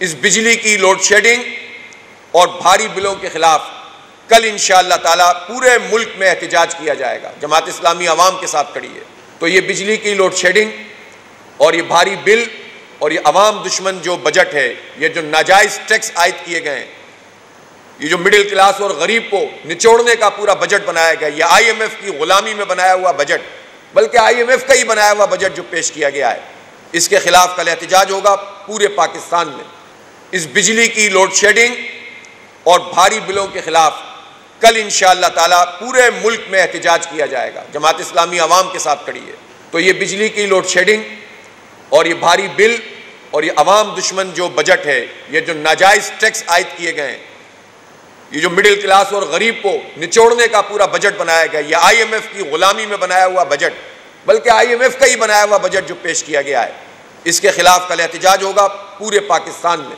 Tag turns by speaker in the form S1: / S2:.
S1: اس بجلی کی load shedding اور بھاری بلوں کے خلاف کل انشاءاللہ تعالیٰ پورے ملک میں احتجاج کیا جائے گا۔ جماعت اسلامی عوام کے ساتھ کھڑی ہے۔ تو یہ بجلی کی لوڈ شیڈنگ اور یہ بھاری بل اور یہ عوام دشمن جو بجٹ ہے، یہ جو ناجائز ٹیکس عائد کیے گئے ہیں، یہ جو مڈل کلاس اور غریب کو نچوڑنے کا پورا بجٹ بنایا گیا، یہ آئی ایم ایف کی غلامی میں بنایا ہوا بجٹ، بلکہ آئی ایم ایف کا ہی بنایا ہوا بجٹ جو پیش کیا گیا ہے، اس کے خلاف کل احتجاج ہوگا پورے پاکستان میں۔ اس بجلی کی لوڈ شیڈنگ اور بھاری بلوں کے خلاف کل انشاءاللہ تعالیٰ پورے ملک میں احتجاج کیا جائے گا۔ جماعت اسلامی عوام کے ساتھ کھڑی ہے۔ تو یہ بجلی کی لوڈ شیڈنگ اور یہ بھاری بل اور یہ عوام دشمن جو بجٹ ہے، یہ جو ناجائز ٹیکس عائد کیے گئے ہیں، یہ جو مڈل کلاس اور غریب کو نچوڑنے کا پورا بجٹ بنایا گیا، یہ آئی ایم ایف کی غلامی میں بنایا ہوا بجٹ، بلکہ آئی ایم ایف کا ہی بنایا ہوا بجٹ جو پیش کیا گیا ہے، اس کے خلاف کل احتجاج ہوگا پورے پاکستان میں۔